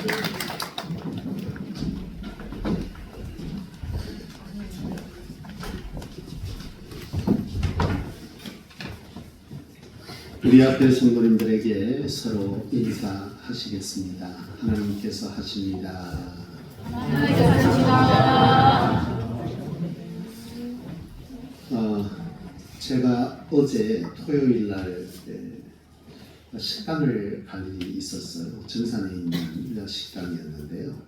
우리 앞에 성도님들에게 서로 인사하시겠습니다. 하나님께서 하십니다. 하나님께서 하십니다. 제가 어제 토요일 날 식당을 갈 일이 있었어요. 정산에 있는 식당이었는데요.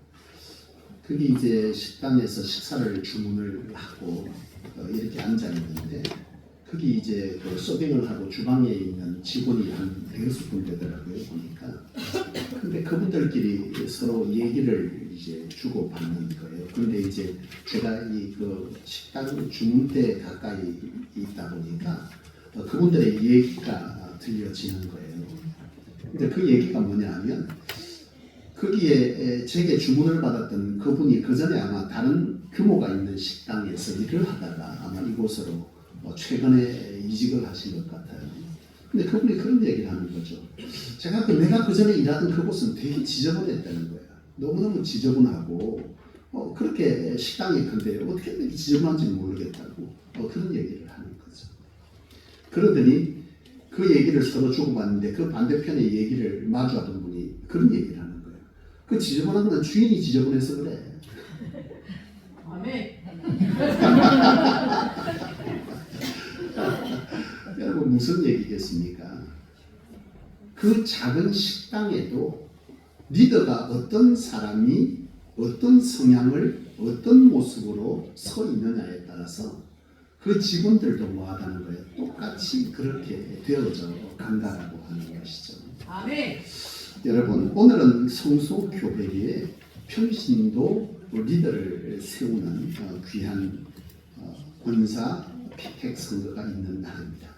거기 이제 식당에서 식사를 주문을 하고 이렇게 앉아 있는데 거기 이제 그 서빙을 하고 주방에 있는 직원이 한 6분 되더라고요, 보니까. 근데 그분들끼리 서로 얘기를 이제 주고받는 거예요. 근데 이제 제가 이 그 식당 주문대에 가까이 있다 보니까 그분들의 얘기가 들려지는 거예요. 근데 그 얘기가 뭐냐면 거기에 제게 주문을 받았던 그분이 그 전에 아마 다른 규모가 있는 식당에서 일을 하다가 아마 이곳으로 최근에 이직을 하신 것 같아요. 근데 그분이 그런 얘기를 하는 거죠. 내가 그 전에 일하던 그곳은 되게 지저분했다는 거야. 너무너무 지저분하고 그렇게 식당이 큰데 어떻게 이렇게 지저분한지 모르겠다고 그런 얘기를 하는 거죠. 그러더니 그 얘기를 서로 주고받는데 그 반대편의 얘기를 마주하던 분이 그런 얘기를 하는 거예요. 그 지저분한 건 주인이 지저분해서 그래. 아멘. 여러분 무슨 얘기겠습니까? 그 작은 식당에도 리더가 어떤 사람이 어떤 성향을 어떤 모습으로 서 있느냐에 따라서 그 직원들도 뭐하다는 거예요. 똑같이 그렇게 되어져 간다라고 하는 것이죠. 아멘. 여러분 오늘은 성소교회에 평신도 리더를 세우는 귀한 권사 피택 선거가 있는 날입니다.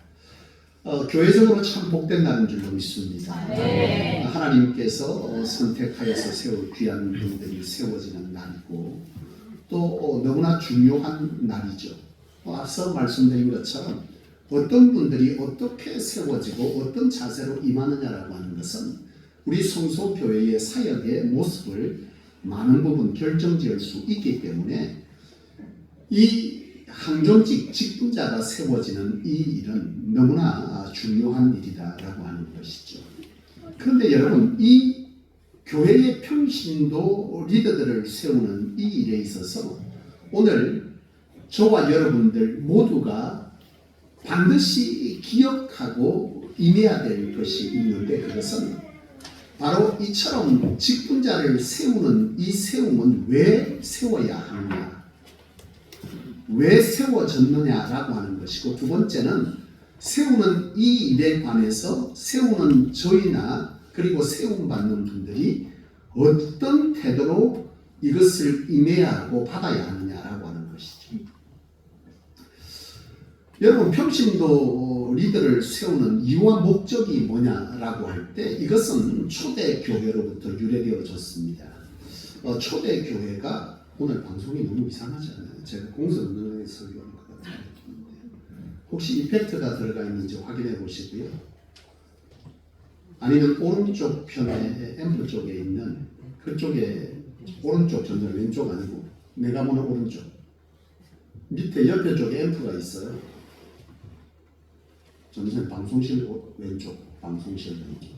교회적으로 참 복된 날인 줄로 믿습니다. 네. 하나님께서 선택하여서 세울 귀한 분들이 세워지는 날이고 또 너무나 중요한 날이죠. 앞서 말씀드린 것처럼 어떤 분들이 어떻게 세워지고 어떤 자세로 임하느냐라고 하는 것은 우리 성소교회의 사역의 모습을 많은 부분 결정지을 수 있기 때문에 이 항존직 직분자가 세워지는 이 일은 너무나 중요한 일이다라고 하는 것이죠. 그런데 여러분 이 교회의 평신도 리더들을 세우는 이 일에 있어서 오늘 저와 여러분들 모두가 반드시 기억하고 임해야 될 것이 있는데 그것은 바로 이처럼 직분자를 세우는 이 세움은 왜 세워야 하느냐, 왜 세워졌느냐라고 하는 것이고 두 번째는 세우는 이 일에 관해서 세우는 저희나 그리고 세움받는 분들이 어떤 태도로 이것을 임해야 하고 받아야 하느냐라고 하는 것이죠. 여러분 평신도 리더를 세우는 이유와 목적이 뭐냐라고 할 때 이것은 초대교회로부터 유래되어졌습니다. 초대교회가 오늘 방송이 너무 이상하잖아요. 제가 공설운동에 설교하는 것 같은데 혹시 이펙트가 들어가 있는지 확인해 보시고요. 아니면 오른쪽 편에 앰프 쪽에 있는 그쪽에 오른쪽 전전 왼쪽 아니고 내가 보는 오른쪽 밑에 옆에 쪽에 앰프가 있어요. 전선 방송실 왼쪽 방송실 왼쪽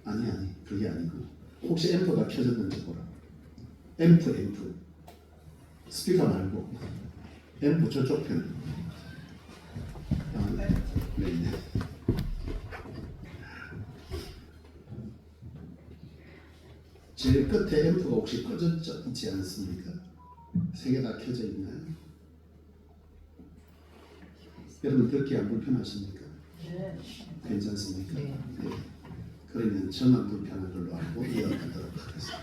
아니 그게 아니고 혹시 앰프가 켜졌는지 보라. 앰프 스피커 말고 앰프 저쪽 편. 네. 제일 끝에 앰프가 혹시 꺼졌지 있지 않습니까? 세 개 다 켜져 있나요? 여러분 듣기 안 불편하십니까? 네. 괜찮습니까? 네. 네. 그러면 저만 불편한 걸로 알고 이어가도록 하겠습니다.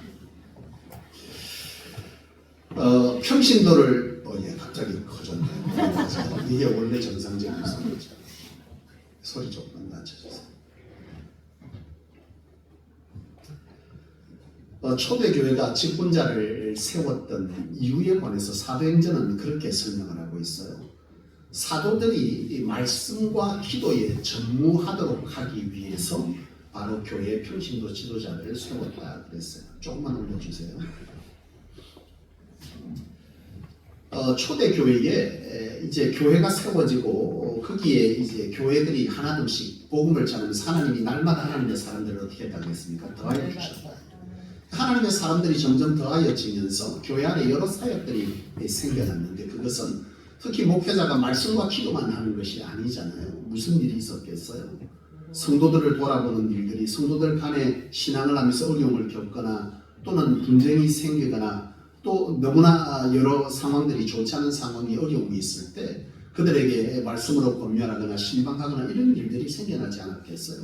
평신도를 갑자기 커졌네요. 이게 원래 정상적인 소리죠. 소리 조금만 낮춰주세요. 초대교회가 직분자를 세웠던 이유에 관해서 사도행전은 그렇게 설명을 하고 있어요. 사도들이 이 말씀과 기도에 전무하도록 하기 위해서 바로 교회 평신도 지도자들을 세웠다 그랬어요. 조금만 올려주세요. 초대 교회에 이제 교회가 세워지고 거기에 이제 교회들이 하나둘씩 복음을 전하면서 하나님이 날마다 하나님의 사람들을 어떻게 했다겠습니까? 더하여 주셨다. 하나님의 사람들이 점점 더하여지면서 교회 안에 여러 사역들이 생겨났는데 그것은 특히 목회자가 말씀과 기도만 하는 것이 아니잖아요. 무슨 일이 있었겠어요? 성도들을 돌아보는 일들이 성도들 간에 신앙을 하면서 어려움을 겪거나 또는 분쟁이 생기거나 또 너무나 여러 상황들이 좋지 않은 상황이 어려움이 있을 때 그들에게 말씀으로 권면하거나 신방하거나 이런 일들이 생겨나지 않았겠어요.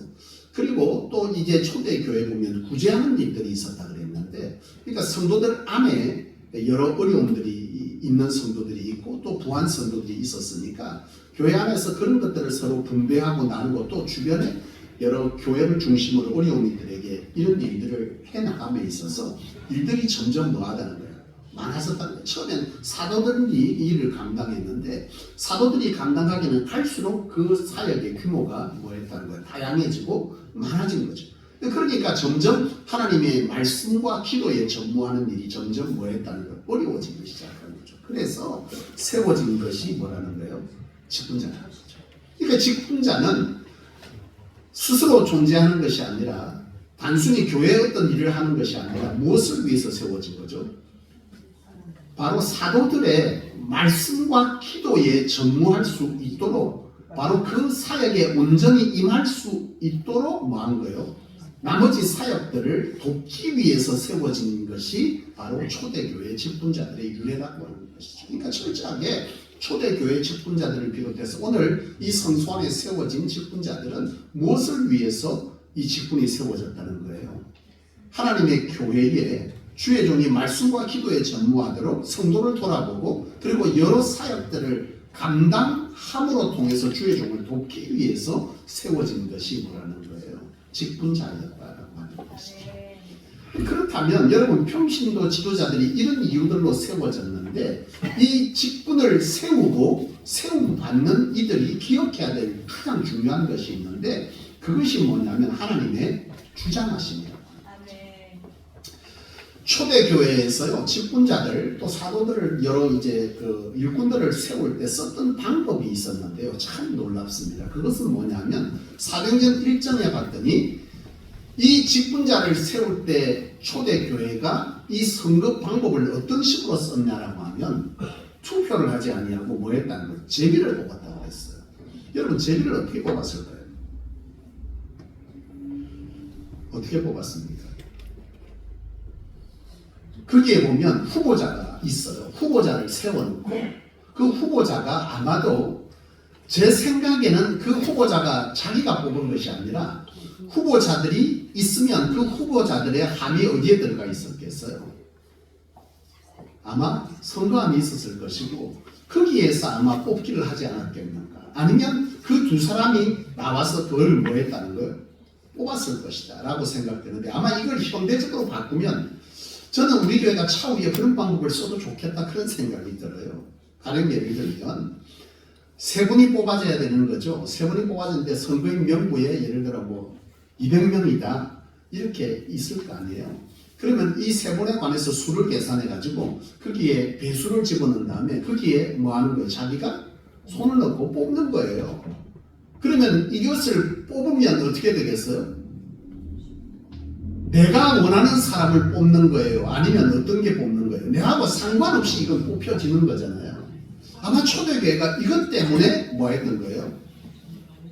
그리고 또 이제 초대교회 보면 구제하는 일들이 있었다 그랬는데 그러니까 성도들 안에 여러 어려움들이 있는 성도들이 있고 또 부한 성도들이 있었으니까 교회 안에서 그런 것들을 서로 분배하고 나누고 또 주변에 여러 교회를 중심으로 어려운 이들에게 이런 일들을 해나감에 있어서 일들이 점점 뭐하다는 거예요. 많아졌다는 거예요. 처음엔 사도들이 이 일을 감당했는데 사도들이 감당하기는 할수록 그 사역의 규모가 뭐했다는 거예요. 다양해지고 많아진 거죠. 그러니까 점점 하나님의 말씀과 기도에 전무하는 일이 점점 뭐했다는 거예요. 어려워지기 시작하는 거죠. 그래서 세워진 것이 뭐라는 거예요. 직분자라는 거죠. 그러니까 직분자는 스스로 존재하는 것이 아니라 단순히 교회의 어떤 일을 하는 것이 아니라 무엇을 위해서 세워진 거죠? 바로 사도들의 말씀과 기도에 전무할 수 있도록 바로 그 사역에 온전히 임할 수 있도록 뭐한 거예요? 나머지 사역들을 돕기 위해서 세워진 것이 바로 초대교회 직분자들의 유래라고 하는 것이죠. 그러니까 철저하게 초대교회 직분자들을 비롯해서 오늘 이 성소 안에 세워진 직분자들은 무엇을 위해서 이 직분이 세워졌다는 거예요. 하나님의 교회에 주의 종이 말씀과 기도에 전무하도록 성도를 돌아보고 그리고 여러 사역들을 감당함으로 통해서 주의 종을 돕기 위해서 세워진 것이 뭐라는 거예요. 직분자였다라고 하는 것이죠. 그렇다면 여러분 평신도 지도자들이 이런 이유들로 세워졌는데 이 직분을 세우고 세움받는 이들이 기억해야 될 가장 중요한 것이 있는데 그것이 뭐냐면 하나님의 주장하심이에요. 초대교회에서요 직분자들 또 사도들을 여러 이제 그 일꾼들을 세울 때 썼던 방법이 있었는데요 참 놀랍습니다. 그것은 뭐냐면 사도행전 1장에 봤더니 이 직분자를 세울 때 초대교회가 이 선거 방법을 어떤 식으로 썼냐라고 하면 투표를 하지 아니하고 뭐 했다는 거예요. 제비를 뽑았다고 했어요. 여러분 제비를 어떻게 뽑았을까요? 어떻게 뽑았습니까? 거기에 보면 후보자가 있어요. 후보자를 세워놓고 그 후보자가 아마도 제 생각에는 그 후보자가 자기가 뽑은 것이 아니라 후보자들이 있으면 그 후보자들의 함이 어디에 들어가 있었겠어요? 아마 선거함이 있었을 것이고 거기에서 아마 뽑기를 하지 않았겠는가. 아니면 그 두 사람이 나와서 그걸 뭐 했다는 걸 뽑았을 것이다 라고 생각되는데 아마 이걸 현대적으로 바꾸면 저는 우리 교회가 차후에 그런 방법을 써도 좋겠다 그런 생각이 들어요. 다른 예를 들면 세 분이 뽑아져야 되는 거죠. 세 분이 뽑아졌는데 선거인 명부에 예를 들어 뭐 200명이다 이렇게 있을 거 아니에요. 그러면 이 세 분에 관해서 수를 계산해 가지고 거기에 배수를 집어넣은 다음에 거기에 뭐 하는 거예요? 자기가 손을 넣고 뽑는 거예요. 그러면 이것을 뽑으면 어떻게 되겠어요? 내가 원하는 사람을 뽑는 거예요? 아니면 어떤 게 뽑는 거예요? 내하고 상관없이 이건 뽑혀지는 거잖아요. 아마 초대교회가 이것 때문에 뭐 했던 거예요?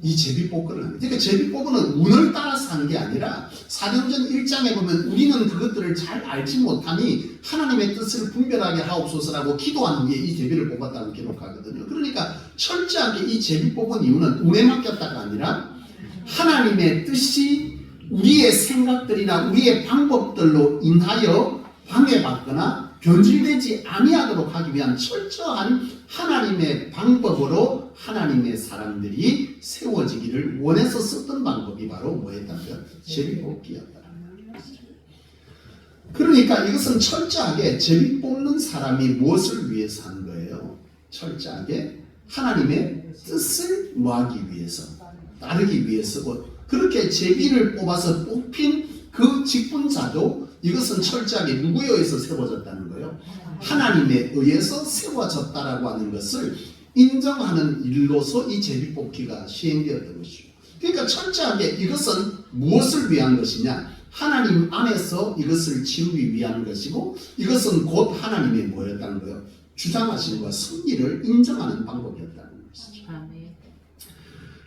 이 제비뽑기를 합니다. 그러니까 제비뽑기는 운을 따라서 하는 게 아니라 사도행전 1장에 보면 우리는 그것들을 잘 알지 못하니 하나님의 뜻을 분별하게 하옵소서라고 기도한 후에 이 제비를 뽑았다고 기록하거든요. 그러니까 철저하게 이 제비 뽑은 이유는 운에 맡겼다가 아니라 하나님의 뜻이 우리의 생각들이나 우리의 방법들로 인하여 방해받거나 변질되지 아니하도록 하기 위한 철저한 하나님의 방법으로 하나님의 사람들이 세워지기를 원해서 썼던 방법이 바로 뭐였다면 제비뽑기였다는 것이죠. 그러니까 이것은 철저하게 제비 뽑는 사람이 무엇을 위해서 하는 거예요? 철저하게 하나님의 뜻을 뭐하기 위해서 따르기 위해서고 그렇게 제비를 뽑아서 뽑힌 그 직분자도 이것은 철저하게 누구에 의해서 세워졌다는 거예요. 하나님에 의해서 세워졌다라고 하는 것을 인정하는 일로서 이 제비 뽑기가 시행되었던 것이죠. 그러니까 철저하게 이것은 무엇을 위한 것이냐? 하나님 안에서 이것을 치우기 위한 것이고, 이것은 곧 하나님의 뭐였다는 거예요? 주장하심과 승리를 인정하는 방법이었다는 것이죠. 아멘.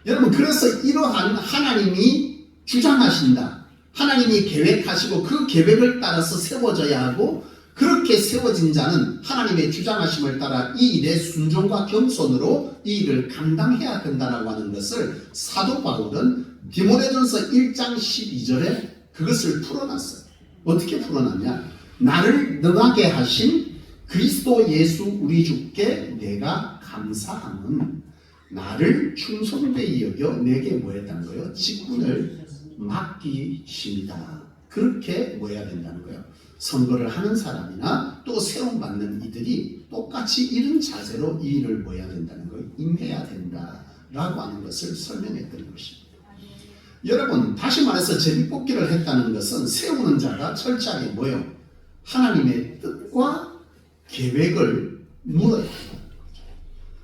여러분, 그래서 이러한 하나님이 주장하신다, 하나님이 계획하시고 그 계획을 따라서 세워져야 하고, 그렇게 세워진 자는 하나님의 주장하심을 따라 이 일에 순종과 겸손으로 이 일을 감당해야 된다라고 하는 것을 사도 바울은 디모데전서 1장 12절에 그것을 풀어놨어요. 어떻게 풀어놨냐? 나를 능하게 하신 그리스도 예수 우리 주께 내가 감사함은 나를 충성되이 여겨 내게 뭐 했다는 거예요? 직분을 맡기십니다. 그렇게 뭐 해야 된다는 거예요? 선거를 하는 사람이나 또 세움받는 이들이 똑같이 이런 자세로 이 일을 뭐 해야 된다는 거예요? 임해야 된다라고 하는 것을 설명했던 것입니다. 여러분, 다시 말해서 제비뽑기를 했다는 것은 세우는 자가 철저하게 뭐예요? 하나님의 뜻과 계획을 물어야 한다는 거죠.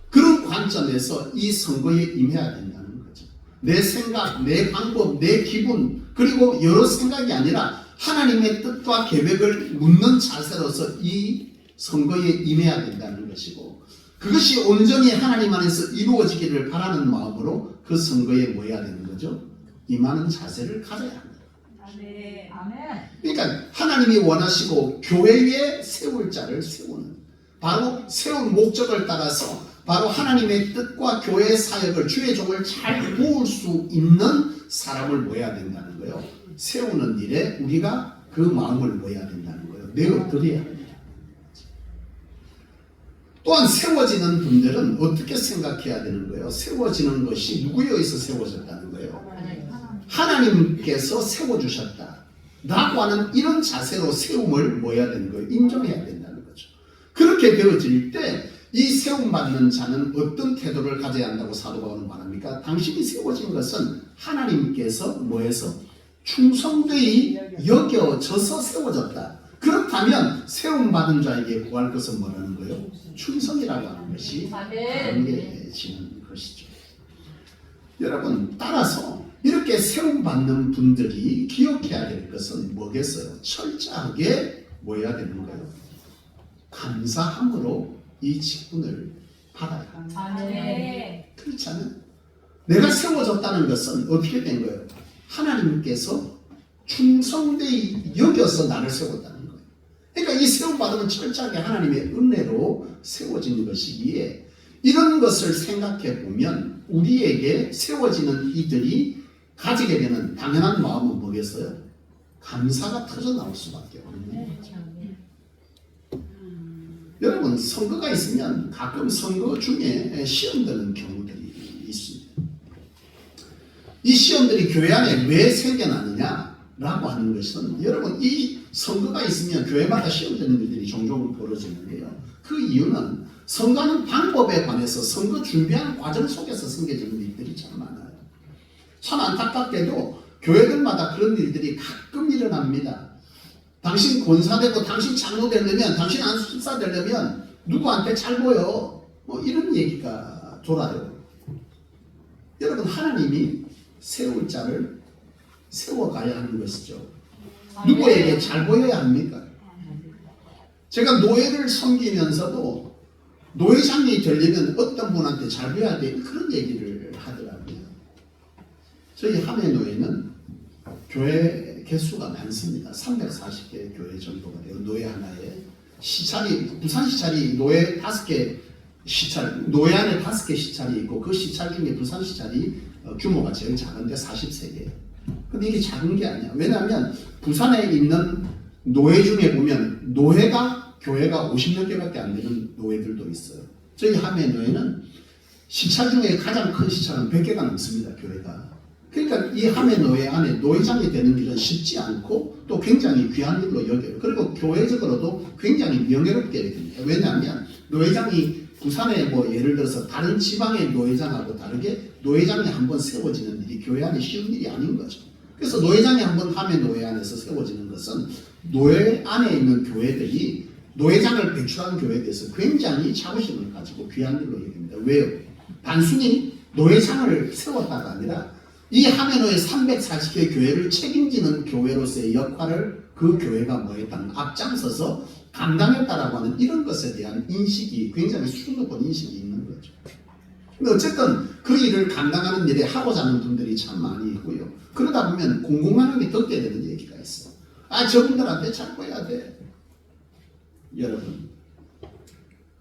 그런 관점에서 이 선거에 임해야 된다는 거죠. 내 생각, 내 방법, 내 기분, 그리고 여러 생각이 아니라 하나님의 뜻과 계획을 묻는 자세로서 이 선거에 임해야 된다는 것이고, 그것이 온전히 하나님 안에서 이루어지기를 바라는 마음으로 그 선거에 뭐 해야 되는 거죠? 임하는 자세를 가져야 합니다. 아멘. 그러니까 하나님이 원하시고 교회에 세울 자를 세우는, 바로 세운 목적을 따라서 바로 하나님의 뜻과 교회의 사역을, 주의 종을 잘 도울 수 있는 사람을 모여야 된다는 거예요. 세우는 일에 우리가 그 마음을 모여야 된다는 거예요. 내어드려야 합니다. 또한 세워지는 분들은 어떻게 생각해야 되는 거예요? 세워지는 것이 누구에 의해서 세워졌다는 거예요? 하나님께서 세워주셨다 라고 하는 이런 자세로 세움을 뭐 해야 되는 거예요? 인정해야 된다는 거죠. 그렇게 되어질 때 이 세움받는 자는 어떤 태도를 가져야 한다고 사도 바울은 말합니까? 당신이 세워진 것은 하나님께서 뭐해서 충성되이 여겨져서 세워졌다. 그렇다면 세움받은 자에게 구할 것은 뭐라는 거예요? 충성이라고 하는 것이 당겨지는 것이죠. 여러분, 따라서 이렇게 세움받는 분들이 기억해야 될 것은 뭐겠어요? 철저하게 뭐 해야 되는 거예요? 감사함으로 이 직분을 받아야 합니다. 아멘. 그렇지 않아요? 내가 세워졌다는 것은 어떻게 된 거예요? 하나님께서 충성되이 여겨서 나를 세웠다는 거예요. 그러니까 이 세움받음은 철저하게 하나님의 은혜로 세워진 것이기에, 이런 것을 생각해 보면 우리에게 세워지는 이들이 가지게 되는 당연한 마음은 뭐겠어요? 감사가 터져 나올 수밖에 없는 거죠. 여러분, 선거가 있으면 가끔 선거 중에 시험 드는 경우들이 있습니다. 이 시험들이 교회 안에 왜 생겨나느냐라고 하는 것은, 여러분, 이 선거가 있으면 교회마다 시험 드는 일들이 종종 벌어지는데요. 그 이유는 선거하는 방법에 관해서 선거 준비하는 과정 속에서 생겨지는 일들이 참 많아요. 참 안타깝게도 교회들마다 그런 일들이 가끔 일어납니다. 당신 권사되고 당신 장로 되려면, 당신 안수사 되려면 누구한테 잘 보여, 뭐 이런 얘기가 돌아요. 여러분, 하나님이 세울 자를 세워가야 하는 것이죠. 누구에게 잘 보여야 합니까? 제가 노예를 섬기면서도 노회장이 되려면 어떤 분한테 잘 보여야 돼, 그런 얘기를 하더라고요. 저희 함해노예는 교회 개수가 많습니다. 340개 교회 정도가 돼요. 노예 하나에 시찰이, 부산 시찰이 노예 5개 시찰, 노예 안에 5개 시찰이 있고, 그 시찰 중에 부산 시찰이 규모가 제일 작은데 43개. 근데 이게 작은 게 아니야. 왜냐하면 부산에 있는 노예 중에 보면 노예가, 교회가 50몇 개밖에 안 되는 노예들도 있어요. 저희 함해노예는 시찰 중에 가장 큰 시찰은 100개가 넘습니다. 교회가. 그러니까 이 함해노예 안에 노회장이 되는 일은 쉽지 않고 또 굉장히 귀한 일로 여겨요. 그리고 교회적으로도 굉장히 명예롭게 여깁니다. 왜냐하면 노회장이 부산에 뭐 예를 들어서 다른 지방의 노회장하고 다르게 노회장이 한번 세워지는 일이 교회 안에 쉬운 일이 아닌 거죠. 그래서 노회장이 한번 함의 노회 안에서 세워지는 것은 노회 안에 있는 교회들이 노회장을 배출한 교회에 대해서 굉장히 자부심을 가지고 귀한 일로 여깁니다. 왜요? 단순히 노회장을 세웠다가 아니라 이 함의노회 340개 교회를 책임지는 교회로서의 역할을 그 교회가 뭐 했다는 앞장서서 감당했다라고 하는 이런 것에 대한 인식이 굉장히 수준 높은 인식이 있는 거죠. 근데 어쨌든 그 일을 감당하는 일에 하고자 하는 분들이 참 많이 있고요. 그러다 보면 공공하게 듣게 되는 얘기가 있어. 아, 저분들한테 자꾸 해야 돼. 여러분,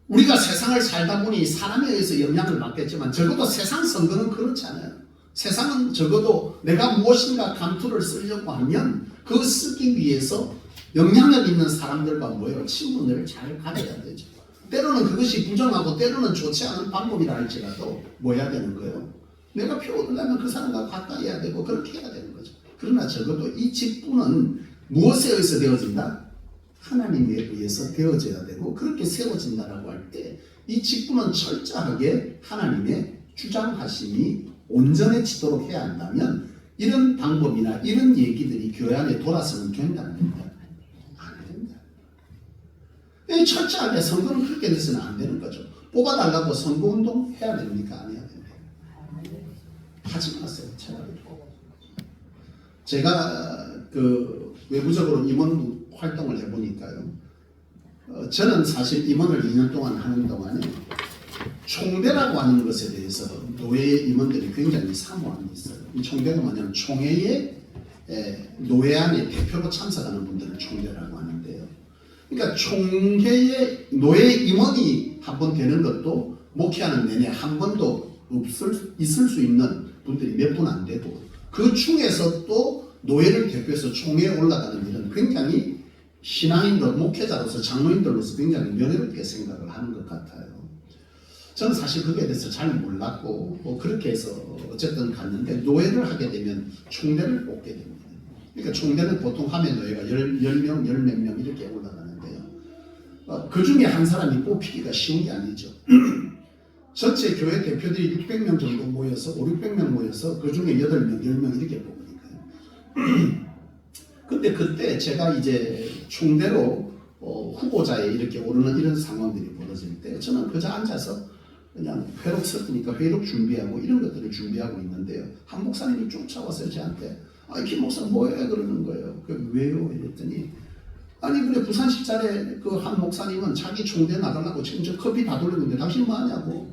우리가 세상을 살다 보니 사람에 의해서 영향을 받겠지만 적어도 세상 선거는 그렇지 않아요. 세상은 적어도 내가 무엇인가 감투를 쓰려고 하면 그 쓰기 위해서 영향력 있는 사람들과 모여 친분을 잘 가져야 되죠. 때로는 그것이 부정하고 때로는 좋지 않은 방법이라 할지라도 뭐 해야 되는 거예요? 내가 표 얻으려면 그 사람과 가까이 해야 되고 그렇게 해야 되는 거죠. 그러나 적어도 이 직분은 무엇에 의해서 되어진다? 하나님에 의해서 되어져야 되고 그렇게 세워진다라고 할 때 이 직분은 철저하게 하나님의 주장하심이 온전해지도록 해야 한다면 이런 방법이나 이런 얘기들이 교회 안에 돌아서는 된다 안 된다? 안 된다. 철저하게 선거는 그렇게 돼서는 안 되는 거죠. 뽑아달라고 선거운동 해야 됩니까? 안 해야 됩니까? 하지 마세요. 차라리. 제가 그 외부적으로 임원 활동을 해보니까요. 저는 사실 임원을 2년 동안 하는 동안에 총대라고 하는 것에 대해서 노회 임원들이 굉장히 사모함이 있어요. 이 총대가 뭐냐면 총회에 노회 안에 대표로 참석하는 분들을 총대라고 하는데요. 그러니까 총회에 노회 임원이 한 번 되는 것도 목회하는 내내 한 번도 있을 수 있는 분들이 몇 분 안 되고 그 중에서 또 노회를 대표해서 총회에 올라가는 일은 굉장히 신앙인들, 목회자로서 장로인들로서 굉장히 명예롭게 생각을 하는 것 같아요. 저는 사실 그거에 대해서 잘 몰랐고 뭐 그렇게 해서 어쨌든 갔는데 노회를 하게 되면 총대를 뽑게 됩니다. 그러니까 총대는 보통 하면 노회가 10명, 10몇 명 이렇게 올라가는데요. 그 중에 한 사람이 뽑히기가 쉬운 게 아니죠. 전체 교회 대표들이 600명 정도 모여서 500명 모여서 그 중에 8명, 10명 이렇게 뽑으니까요. 근데 그때 제가 이제 총대로 후보자에 이렇게 오르는 이런 상황들이 벌어질 때 저는 그저 앉아서 그냥 회록 썼으니까 회록 준비하고 이런 것들을 준비하고 있는데요. 한 목사님이 쫓아와서 저한테 김 목사 뭐해 그러는 거예요. 왜요? 이랬더니 아니 그래 부산 십자래 그 한 목사님은 자기 총대 나가려고 지금 저 커피 다 돌리고 있는데 당신 뭐 하냐고.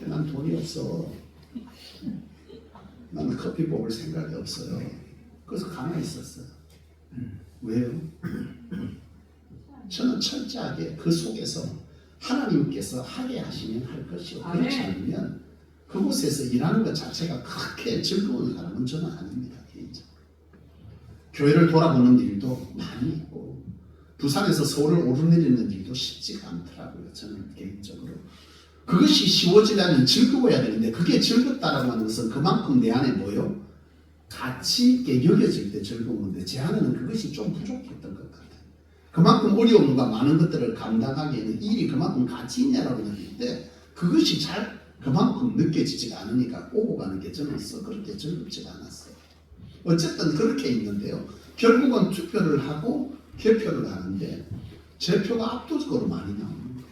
난 돈이 없어. 나는 커피 뽑을 생각이 없어요. 그래서 가만히 있었어요. 왜요? 저는 철저하게 그 속에서 하나님께서 하게 하시면 할 것이요. 그렇지 않으면 그곳에서 일하는 것 자체가 그렇게 즐거운 사람은 저는 아닙니다. 개인적으로. 교회를 돌아보는 일도 많이 있고 부산에서 서울을 오르내리는 일도 쉽지가 않더라고요. 저는 개인적으로. 그것이 쉬워지려면 즐거워야 되는데 그게 즐겁다라고 하는 것은 그만큼 내 안에 뭐요? 가치 있게 여겨질 때 즐거운데 제 안에는 그것이 좀 부족했던 것 같아요. 그만큼 어려움과 많은 것들을 감당하기에는 일이 그만큼 가치 있냐라고 느낄 때 그것이 잘 그만큼 느껴지지가 않으니까 오고 가는 게 저는 그렇게 즐겁지가 않았어요. 어쨌든 그렇게 있는데요. 결국은 투표를 하고 개표를 하는데 제 표가 압도적으로 많이 나옵니다.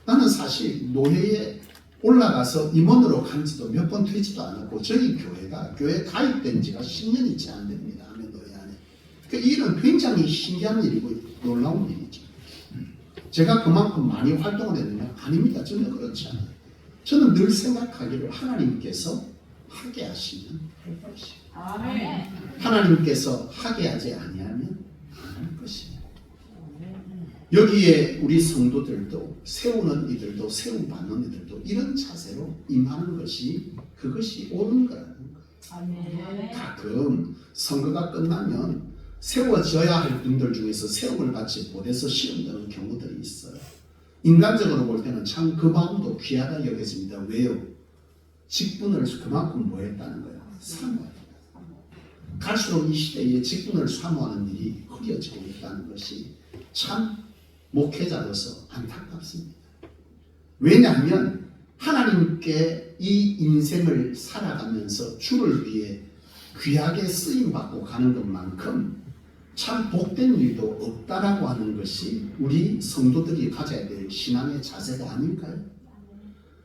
나는 사실 노회에 올라가서 임원으로 간 지도 몇 번 되지도 않았고 저희 교회가 교회에 가입된 지가 10년이 채 안 됩니다. 함의노회 안에. 그 일은 굉장히 신기한 일이고 놀라운 일이죠. 제가 그만큼 많이 활동을 했느냐? 아닙니다. 전혀 그렇지 않아요. 저는 늘 생각하기를 하나님께서 하게 하시면 할 것이고 하나님께서 하게 하지 아니하면 안 할 것이에요. 여기에 우리 성도들도 세우는 이들도 세움받는 이들도 이런 자세로 임하는 것이 그것이 옳은 거라는 거예요. 가끔 선거가 끝나면 세워져야 할 분들 중에서 세움을 받지 못해서 시험되는 경우들이 있어요. 인간적으로 볼 때는 참 그 마음도 귀하다 여겨집니다. 왜요? 직분을 그만큼 뭐 했다는 거예요? 사모했다. 갈수록 이 시대에 직분을 사모하는 일이 흐려지고 있다는 것이 참 목회자로서 안타깝습니다. 왜냐하면 하나님께 이 인생을 살아가면서 주를 위해 귀하게 쓰임받고 가는 것만큼 참 복된 일도 없다라고 하는 것이 우리 성도들이 가져야 될 신앙의 자세가 아닐까요?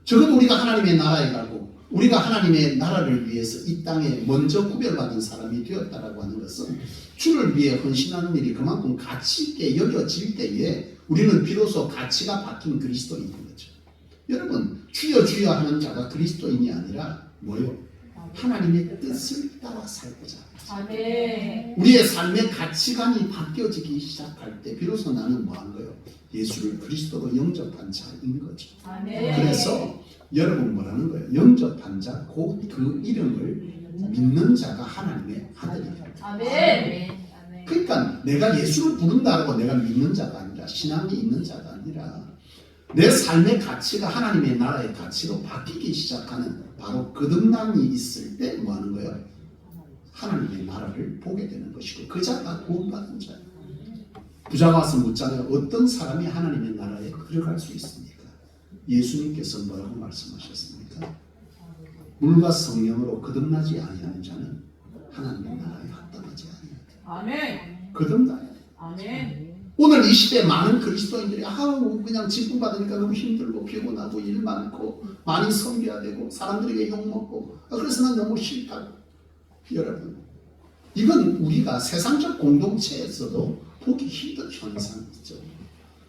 적어도 우리가 하나님의 나라에 가고 우리가 하나님의 나라를 위해서 이 땅에 먼저 구별받은 사람이 되었다라고 하는 것은 주를 위해 헌신하는 일이 그만큼 가치 있게 여겨질 때에 우리는 비로소 가치가 바뀐 그리스도인인 거죠. 여러분, 주여 주여 하는 자가 그리스도인이 아니라 뭐요? 하나님의 뜻을 따라 살고자 합니다. 아멘. 우리의 삶의 가치관이 바뀌어지기 시작할 때 비로소 나는 뭐한 거예요? 예수를 그리스도로 영접한 자인 거죠. 아멘. 그래서 여러분 뭐라는 거예요? 영접한 자, 곧 그 이름을 믿는 자가 하나님의 아들이다. 아멘. 그러니까 내가 예수를 부른다고 내가 믿는 자가 아니라 신앙이 있는 자가 아니라 내 삶의 가치가 하나님의 나라의 가치로 바뀌기 시작하는 바로 거듭남이 있을 때 뭐 하는 거예요? 하나님의 나라를 보게 되는 것이고 그 자가 구원받은 자예요. 부자가 와서 묻잖아요. 어떤 사람이 하나님의 나라에 들어갈 수 있습니까? 예수님께서 뭐라고 말씀하셨습니까? 물과 성령으로 거듭나지 아니하는 자는 하나님의 나라에 합당하지 아니하다. 아멘. 거듭나야 돼. 아멘. 오늘 이 시대에 많은 그리스도인들이 그냥 직분 받으니까 너무 힘들고 피곤하고 일 많고 많이 섬겨야 되고 사람들에게 욕먹고 그래서 난 너무 싫다고. 여러분, 이건 우리가 세상적 공동체에서도 보기 힘든 현상이죠.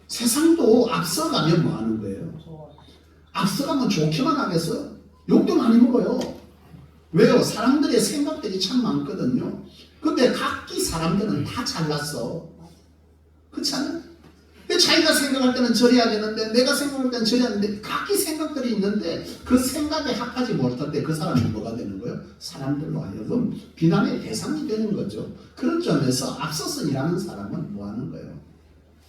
세상도 앞서가면 뭐 하는 거예요? 앞서가면 좋게만 하겠어요? 욕도 많이 먹어요. 왜요? 사람들의 생각들이 참 많거든요. 근데 각기 사람들은 다 잘났어. 그렇지 않아요? 자기가 생각할 때는 저래야 되는데 내가 생각할 때는 저래야 되는데 각기 생각들이 있는데 그 생각에 합하지 못할 때 그 사람이 뭐가 되는 거예요? 사람들로 하여금 비난의 대상이 되는 거죠. 그런 점에서 앞서서 일하는 사람은 뭐 하는 거예요?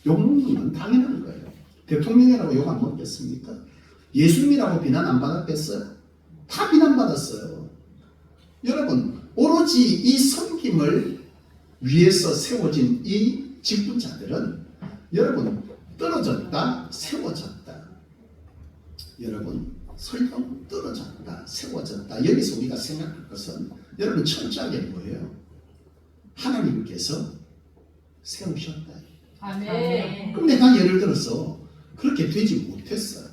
욕먹는 건 당연한 거예요. 대통령이라고 욕 안 먹겠습니까? 예수님이라고 비난 안 받았겠어요? 다 비난받았어요. 여러분, 오로지 이 섬김을 위해서 세워진 이 직분자들은 여러분 떨어졌다 세워졌다. 여러분 설령 떨어졌다 세워졌다. 여기서 우리가 생각할 것은 여러분 철저하게 뭐예요? 하나님께서 세우셨다. 아멘. 그럼 내가 예를 들어서 그렇게 되지 못했어요.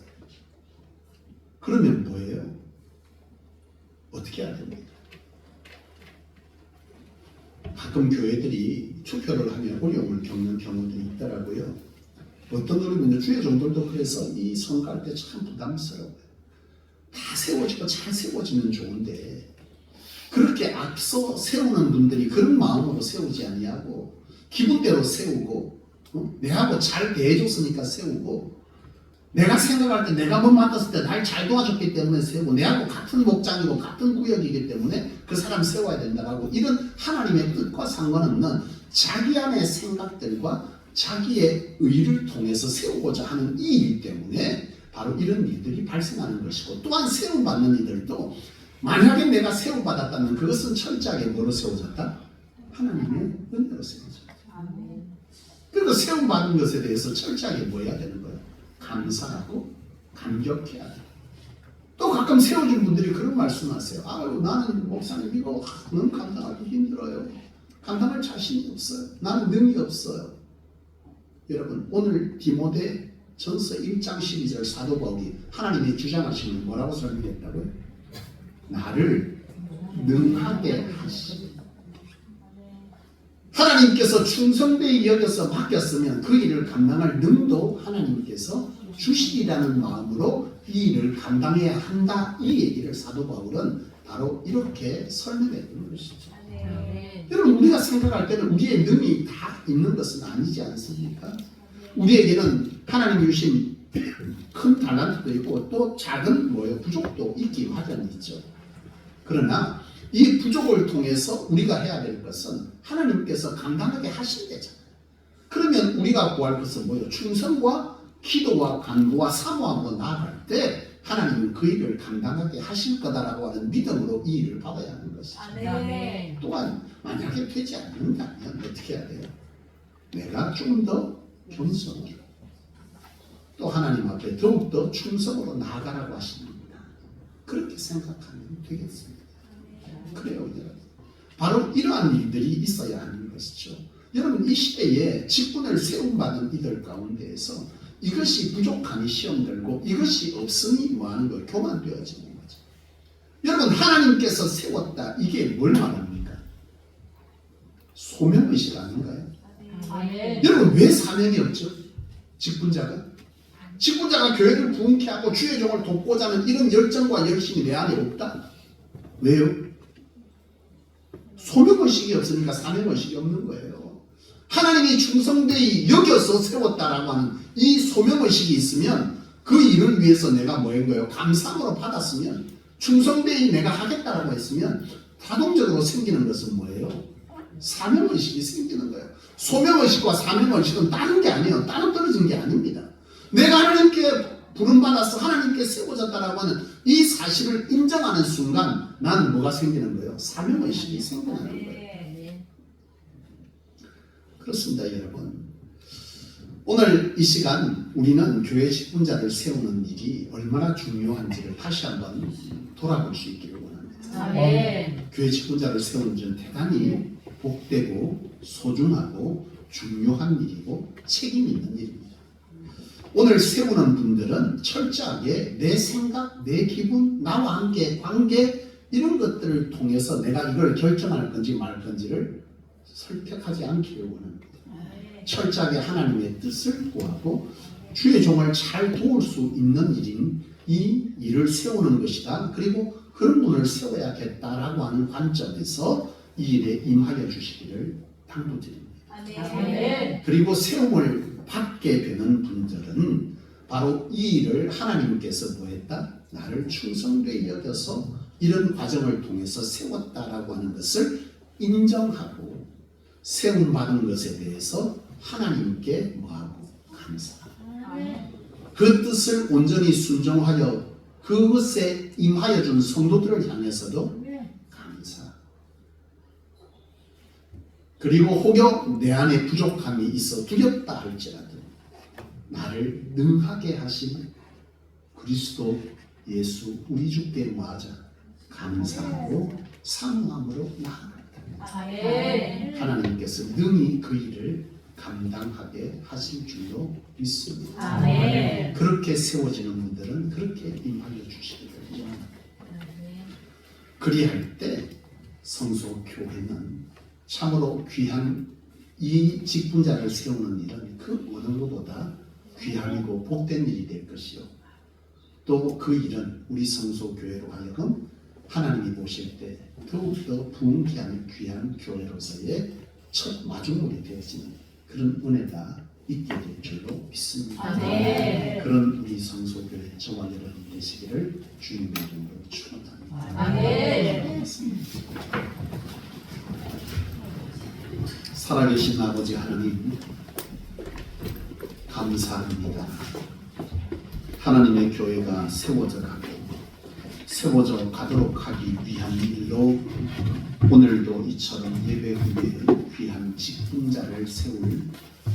그러면 뭐예요? 어떻게 해야 됩니까? 가끔 교회들이 투표를 하면 어려움을 겪는 경우들이 있더라고요. 어떤 어려움이냐, 주의 종들도 그래서 이 선거할 때 참 부담스러워요. 다 세워지고 잘 세워지면 좋은데 그렇게 앞서 세우는 분들이 그런 마음으로 세우지 아니하고 기분대로 세우고 내하고 잘 대해줬으니까 세우고 내가 생각할 때 내가 뭐 맡았을 때 날 잘 도와줬기 때문에 세우고 내하고 같은 목장이고 같은 구역이기 때문에 그 사람 세워야 된다라고 이런 하나님의 뜻과 상관없는 자기 안의 생각들과 자기의 의를 통해서 세우고자 하는 이일 때문에 바로 이런 일들이 발생하는 것이고 또한 세움받는 이들도 만약에 내가 세움받았다면 그것은 철저하게 뭐로 세워졌다? 하나님의 은혜로 세워졌다. 그리고 세움받은 것에 대해서 철저하게 뭐 해야 되는 거예요? 감사하고 감격해야 돼. 또 가끔 세워준 분들이 그런 말씀하세요. 나는 목사님 이거 너무 감당하기 힘들어요. 감당할 자신이 없어요. 나는 능이 없어요. 여러분 오늘 디모데 전서 1장 12절 사도 바울이 하나님이 주장하시는 뭐라고 설명했다고요? 나를 능하게 하시니. 하나님께서 충성되이 여겨서 맡겼으면 그 일을 감당할 능도 하나님께서 주시리라는 마음으로 이 일을 감당해야 한다. 이 얘기를 사도 바울은 바로 이렇게 설명했던 것이죠. 여러분 우리가 생각할 때는 우리의 능이 다 있는 것은 아니지 않습니까? 우리에게는 하나님이 주신 큰 달란트도 있고 또 작은 부족도 있긴 하잖아요. 있죠. 그러나 이 부족을 통해서 우리가 해야 될 것은 하나님께서 감당하게 하신대잖아요. 그러면 우리가 구할 것은 뭐예요? 충성과 기도와 간구와 사모하고 나아갈 때 하나님은 그 일을 감당하게 하실 거다라고 하는 믿음으로 이 일을 받아야 하는 것이죠. 아멘. 또한 만약에 되지 않는다면 어떻게 해야 돼요? 내가 좀 더 겸손히 또 하나님 앞에 더욱더 충성으로 나아가라고 하십니다. 그렇게 생각하면 되겠습니다. 그래요, 여러분. 바로 이러한 일들이 있어야 하는 것이죠. 여러분, 이 시대에 직분을 세움받은 이들 가운데에서 이것이 부족하니 시험 들고 이것이 없으니 뭐하는 거 교만되어지는 거죠. 여러분, 하나님께서 세웠다, 이게 뭘 말합니까? 소명의식 아닌가요? 아멘. 여러분, 왜 사명이 없죠? 직분자가 교회를 부흥케 하고 주의 종을 돕고자 하는 이런 열정과 열심이 내 안에 없다? 왜요? 소명의식이 없으니까 사명의식이 없는 거예요. 하나님이 충성되이 여겨서 세웠다라고 하는 이 소명의식이 있으면 그 일을 위해서 내가 뭐인 거예요? 감사함으로 받았으면, 충성되이 내가 하겠다라고 했으면 자동적으로 생기는 것은 뭐예요? 사명의식이 생기는 거예요. 소명의식과 사명의식은 다른 게 아니에요. 따로 떨어진 게 아닙니다. 내가 하나님께 부름받아서 하나님께 세워졌다라고 하는 이 사실을 인정하는 순간 난 뭐가 생기는 거예요? 사명의식이 생기는 거예요. 그렇습니다, 여러분. 오늘 이 시간 우리는 교회 직분자를 세우는 일이 얼마나 중요한지를 다시 한번 돌아볼 수 있기를 원합니다. 아멘. 교회 직분자를 세우는 일은 대단히 복되고 소중하고 중요한 일이고 책임 있는 일입니다. 오늘 세우는 분들은 철저하게 내 생각, 내 기분, 나와 함께 관계 이런 것들을 통해서 내가 이걸 결정할 건지 말 건지를 설득하지 않기를 원합니다. 철저하게 하나님의 뜻을 구하고 주의 종을 잘 도울 수 있는 일인 이 일을 세우는 것이다. 그리고 그런 분을 세워야겠다라고 하는 관점에서 이 일에 임하여 주시기를 당부드립니다. 아멘. 그리고 세움을 받게 되는 분들은 바로 이 일을 하나님께서 뭐했다? 나를 충성되이 여겨서 이런 과정을 통해서 세웠다라고 하는 것을 인정하고 세움 받은 것에 대해서 하나님께 뭐하고 감사하고 그 뜻을 온전히 순종하여 그것에 임하여 준 성도들을 향해서도 감사. 그리고 혹여 내 안에 부족함이 있어 두렵다 할지라도 나를 능하게 하신 그리스도 예수 우리 주께 뭐하자? 감사하고 사모함으로 나아간다. 아멘. 하나님께서 능히 그 일을 감당하게 하실 줄로 믿습니다. 아멘. 그렇게 세워지는 분들은 그렇게 임하여 주시기를 원합니다. 그리할 때 성소 교회는 참으로 귀한 이 직분자를 세우는 일은 그 어느 것보다 귀하고 복된 일이 될 것이요. 또 그 일은 우리 성소 교회로 하여금 하나님이 보실 때 더욱더 부흥케 하는 귀한 교회로서의 첫 마중물이 되어지는 그런 은혜가 있게 될 줄로 믿습니다. 아멘. 그런 우리 성소교회 저와 여러분 되시기를 주님의 이름으로 축원합니다. 아멘. 살아계신 아버지 하나님 감사합니다. 하나님의 교회가 세워져 가도록 하기 위한 일로 오늘도 이처럼 예배 후에 귀한 직분자를 세울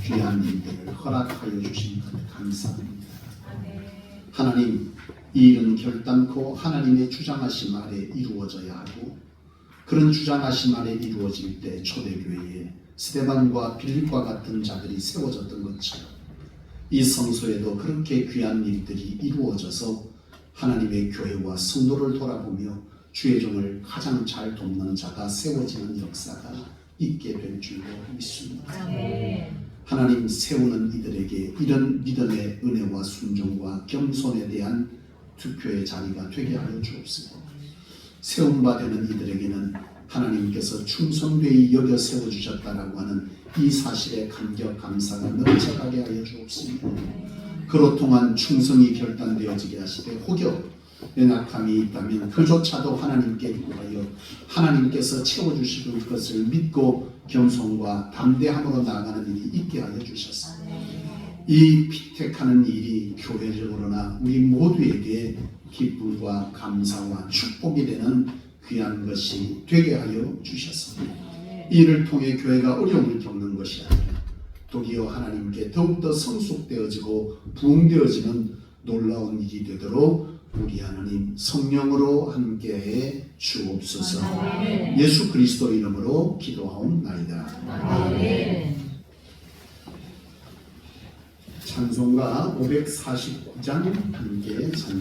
귀한 일들을 허락하여 주신 것 감사합니다. 하나님, 이 일은 결단코 하나님의 주장하심 아래 이루어져야 하고 그런 주장하심 아래 이루어질 때 초대교회에 스데반과 빌립과 같은 자들이 세워졌던 것처럼 이 성소에도 그렇게 귀한 일들이 이루어져서 하나님의 교회와 성도를 돌아보며 주의 종을 가장 잘 돕는 자가 세워지는 역사가 있게 될 줄로 믿습니다. 하나님 세우는 이들에게 이런 믿음의 은혜와 순종과 겸손에 대한 투표의 자리가 되게 하여 주옵소서. 세움바 되는 이들에게는 하나님께서 충성되이 여겨 세워주셨다라고 하는 이 사실에 감격 감사가 넘쳐가게 하여 주옵소서. 그로 통한 충성이 결단되어지게 하시되 혹여 연약함이 있다면 그조차도 하나님께 구하여 하나님께서 채워주실 것을 믿고 겸손과 담대함으로 나아가는 일이 있게 하여 주셨습니다. 이 피택하는 일이 교회적으로나 우리 모두에게 기쁨과 감사와 축복이 되는 귀한 것이 되게 하여 주셨습니다. 이를 통해 교회가 어려움을 겪는 것이 아니라 도리어 하나님께 더욱더 성숙되어지고 부흥되어지는 놀라운 일이 되도록 우리 하나님 성령으로 함께해 주옵소서. 아멘. 예수 그리스도 이름으로 기도하옵나이다. 아멘. 찬송가 549장 함께 찬송